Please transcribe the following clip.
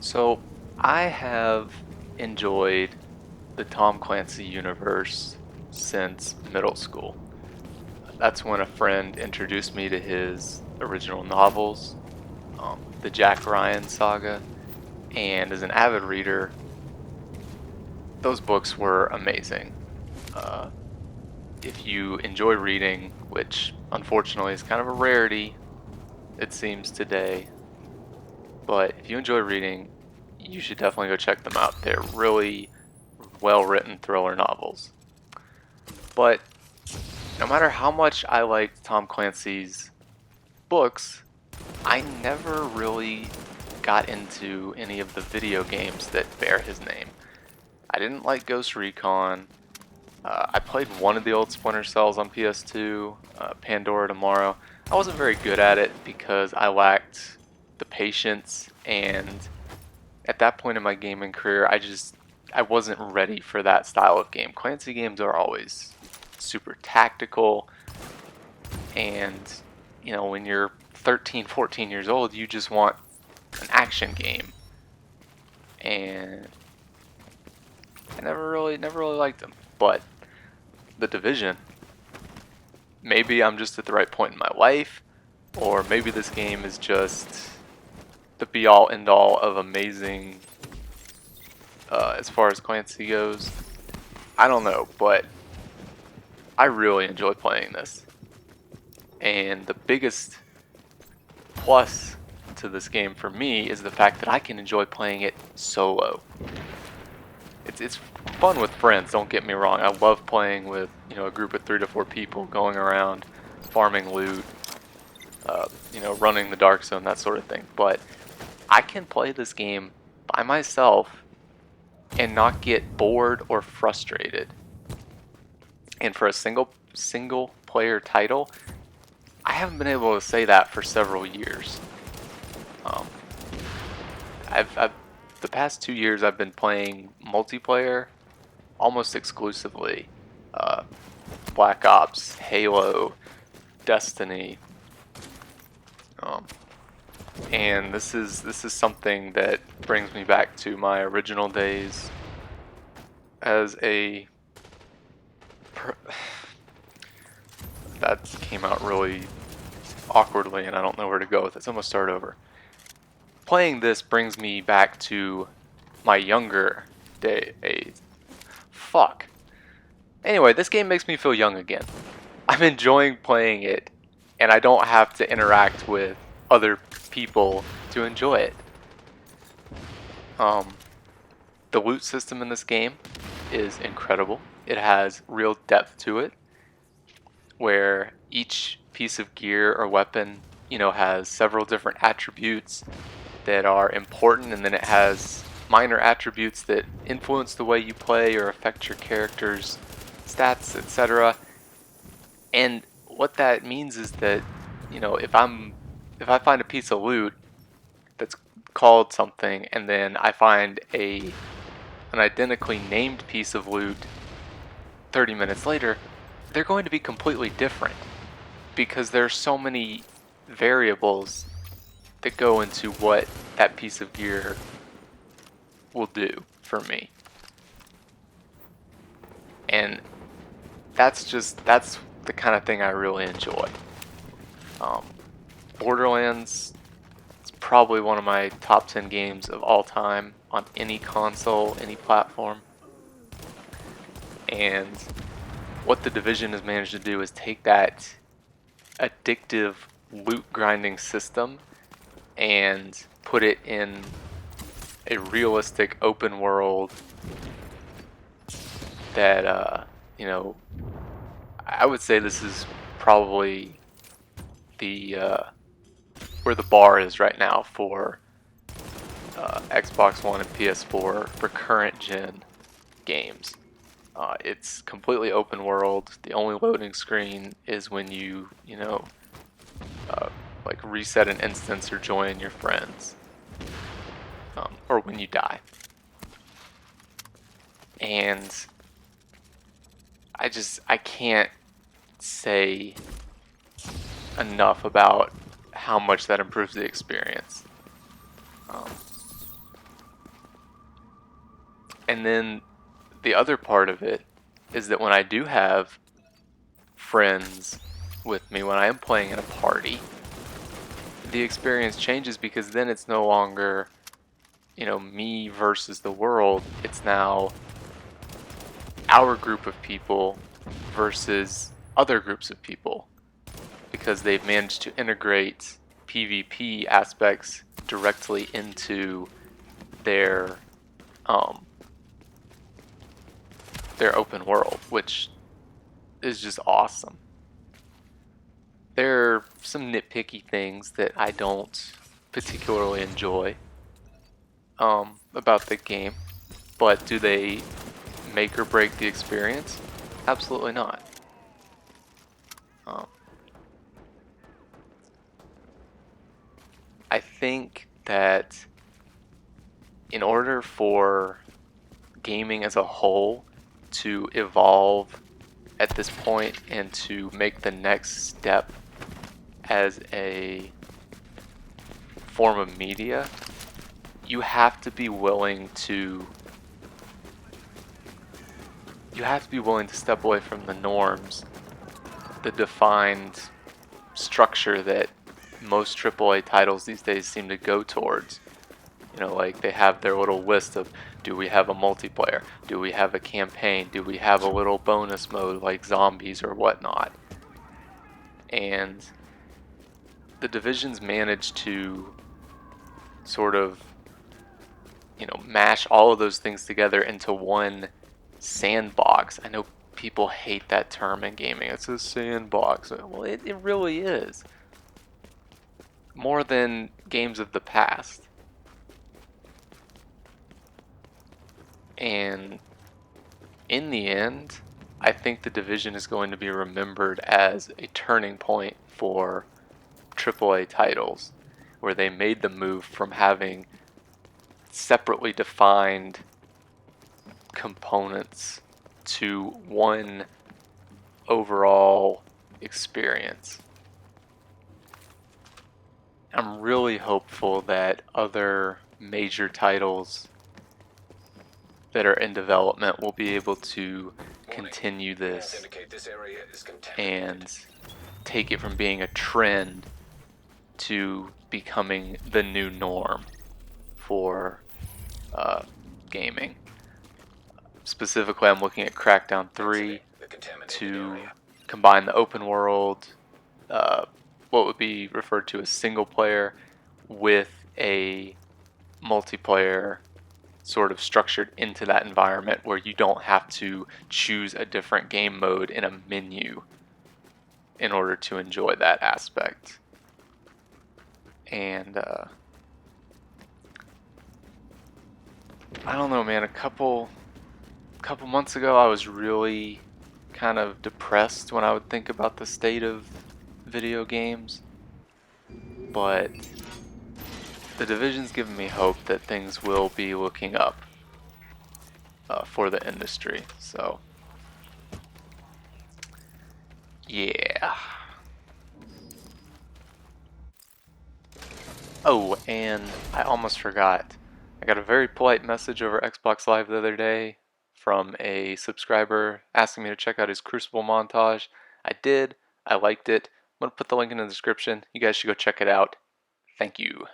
So, I have enjoyed the Tom Clancy universe since middle school. That's when a friend introduced me to his original novels, the Jack Ryan saga, and as an avid reader, those books were amazing. Uh, if you enjoy reading, which unfortunately is kind of a rarity, it seems today, but if you enjoy reading, you should definitely go check them out. They're really well-written thriller novels. But no matter how much I liked Tom Clancy's books, I never really got into any of the video games that bear his name. I didn't like Ghost Recon. I played one of the old Splinter Cells on PS2, Pandora Tomorrow. I wasn't very good at it because I lacked the patience, and at that point in my gaming career, I wasn't ready for that style of game. Clancy games are always super tactical, and when you're 13, 14 years old, you just want an action game. And I never really liked them. But The Division, maybe I'm just at the right point in my life, or maybe this game is just the be all end all of amazing as far as Clancy goes. I don't know, but I really enjoy playing this. And the biggest plus to this game for me is the fact that I can enjoy playing it solo. It's fun with friends, don't get me wrong. I love playing with, a group of 3 to 4 people, going around, farming loot, running the dark zone, that sort of thing. But I can play this game by myself and not get bored or frustrated. And for a single player title, I haven't been able to say that for several years. Um, I've the past 2 years I've been playing multiplayer almost exclusively. Uh, Black Ops, Halo, Destiny, um, and this is something that brings me back to my original days as a. That came out really awkwardly, and I don't know where to go with it. So I'm gonna start over. Playing this brings me back to my younger days. Fuck. Anyway, this game makes me feel young again. I'm enjoying playing it, and I don't have to interact with other people to enjoy it. Um, the loot system in this game is incredible. It has real depth to it, where each piece of gear or weapon, has several different attributes that are important, and then it has minor attributes that influence the way you play or affect your character's stats, etc. And what that means is that, if I find a piece of loot that's called something, and then I find an identically named piece of loot 30 minutes later, they're going to be completely different because there's so many variables that go into what that piece of gear will do for me. And that's the kind of thing I really enjoy. Borderlands is probably one of my top 10 games of all time on any console, any platform. And what The Division has managed to do is take that addictive loot grinding system and put it in a realistic open world that, I would say this is probably the where the bar is right now for Xbox One and PS4 for current gen games. It's completely open world. The only loading screen is when like reset an instance or join your friends, or when you die. And I can't say enough about how much that improves the experience. Um, And then the other part of it is that when I do have friends with me, when I am playing in a party, the experience changes because then it's no longer, me versus the world. It's now our group of people versus other groups of people because they've managed to integrate PvP aspects directly into their um, their open world, which is just awesome. There are some nitpicky things that I don't particularly enjoy about the game, but do they make or break the experience? Absolutely not. Um, I think that in order for gaming as a whole to evolve at this point and to make the next step as a form of media, you have to be willing to step away from the norms, the defined structure that most AAA titles these days seem to go towards. Like they have their little list of, do we have a multiplayer? Do we have a campaign? Do we have a little bonus mode like zombies or whatnot? And the Division's managed to sort of, mash all of those things together into one sandbox. I know people hate that term in gaming. It's a sandbox. Well, it really is. More than games of the past. And in the end, I think the Division is going to be remembered as a turning point for AAA titles, where they made the move from having separately defined components to one overall experience. I'm really hopeful that other major titles that are in development will be able to continue this and take it from being a trend to becoming the new norm for gaming. Specifically, I'm looking at Crackdown 3 to combine the open world, what would be referred to as single player, with a multiplayer sort of structured into that environment where you don't have to choose a different game mode in a menu in order to enjoy that aspect. And I don't know, man, a couple months ago I was really kind of depressed when I would think about the state of video games, but the Division's given me hope that things will be looking up for the industry. So yeah. Oh, and I almost forgot. I got a very polite message over Xbox Live the other day from a subscriber asking me to check out his Crucible montage. I did. I liked it. I'm going to put the link in the description. You guys should go check it out. Thank you.